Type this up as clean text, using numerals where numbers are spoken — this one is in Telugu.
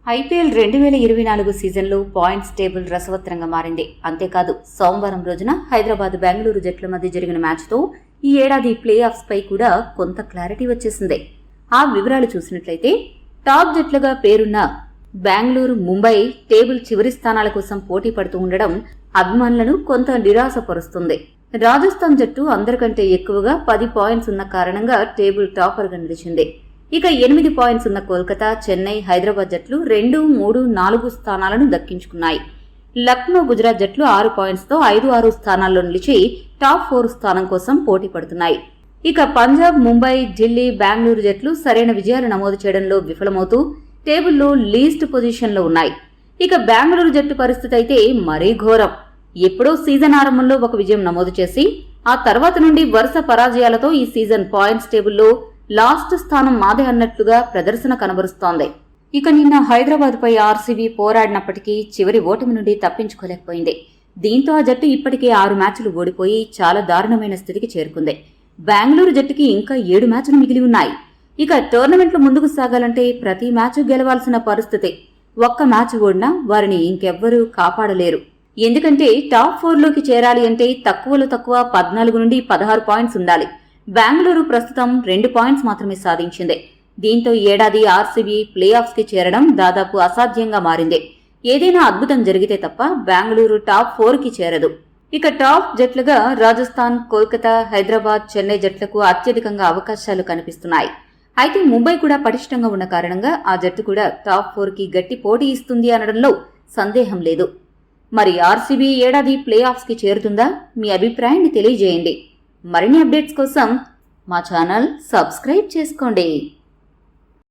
ఐపీఎల్ 2024 సీజన్లో పాయింట్స్ టేబుల్ రసవత్రంగా మారింది. అంతేకాదు సోమవారం రోజున హైదరాబాద్ బెంగళూరు జట్ల మధ్య జరిగిన మ్యాచ్తో ఈ ఏడాది ప్లే ఆఫ్స్ పై కూడా కొంత క్లారిటీ వచ్చేసింది. ఆ వివరాలు చూసినట్లయితే టాప్ జట్లుగా పేరున్న బెంగళూరు, ముంబై టేబుల్ చివరి స్థానాల కోసం పోటీ పడుతూ ఉండడం అభిమానులను కొంత నిరాశపరుస్తుంది. రాజస్థాన్ జట్టు అందరికంటే ఎక్కువగా 10 పాయింట్స్ ఉన్న కారణంగా టేబుల్ టాపర్గా నిలిచింది. ఇక 8 పాయింట్స్ ఉన్న కోల్కతా, చెన్నై, హైదరాబాద్ జట్లు 2, 3, 4 స్థానాలను దక్కించుకున్నాయి. లక్నో, గుజరాత్ జట్లు 6 పాయింట్స్తో 5, 6 స్థానాల్లో నిలిచి టాప్ 4 స్థానం కోసం పోటీ పడుతున్నాయి. ఇక పంజాబ్, ముంబై, ఢిల్లీ, బెంగళూరు జట్లు సరైన విజయాలు నమోదు చేయడంలో విఫలమవుతూ టేబుల్లో లీస్ట్ పొజిషన్లో ఉన్నాయి. ఇక బెంగళూరు జట్టు పరిస్థితి అయితే మరీ ఘోరం. ఎప్పుడో సీజన్ ఆరంభంలో ఒక విజయం నమోదు చేసి ఆ తర్వాత నుండి వరుస పరాజయాలతో ఈ సీజన్ పాయింట్స్ టేబుల్లో లాస్ట్ స్థానం మాదే అన్నట్లుగా ప్రదర్శన కనబరుస్తోంది. ఇక నిన్న హైదరాబాద్ పై ఆర్సీబీ పోరాడినప్పటికీ చివరి ఓటమి నుండి తప్పించుకోలేకపోయింది. దీంతో ఆ జట్టు ఇప్పటికే 6 మ్యాచ్లు ఓడిపోయి చాలా దారుణమైన స్థితికి చేరుకుంది. బెంగళూరు జట్టుకి ఇంకా 7 మ్యాచ్లు మిగిలి ఉన్నాయి. ఇక టోర్నమెంట్లో ముందుకు సాగాలంటే ప్రతి మ్యాచ్ గెలవాల్సిన పరిస్థితి. ఒక్క మ్యాచ్ ఓడినా వారిని ఇంకెవ్వరూ కాపాడలేరు. ఎందుకంటే టాప్ 4లోకి చేరాలి అంటే తక్కువలో తక్కువ 14 నుండి 16 పాయింట్స్ ఉండాలి. బెంగళూరు ప్రస్తుతం 2 పాయింట్స్ మాత్రమే సాధించింది. దీంతో ఏడాది ఆర్సీబీ ప్లే ఆఫ్స్ కి చేరడం దాదాపు అసాధ్యంగా మారింది. ఏదైనా అద్భుతం జరిగితే తప్ప బెంగళూరు టాప్ 4కి చేరదు. ఇక టాప్ జట్లుగా రాజస్థాన్, కోల్కతా, హైదరాబాద్, చెన్నై జట్లకు అత్యధికంగా అవకాశాలు కనిపిస్తున్నాయి. అయితే ముంబై కూడా పటిష్టంగా ఉన్న కారణంగా ఆ జట్టు కూడా టాప్ 4కి గట్టి పోటీ ఇస్తుంది అనడంలో సందేహం లేదు. మరి ఆర్సీబీ ఏడాది ప్లే ఆఫ్స్ కి చేరుతుందా? మీ అభిప్రాయాన్ని తెలియజేయండి. మరిన్ని అప్డేట్స్ కోసం మా ఛానల్ సబ్స్క్రైబ్ చేసుకోండి.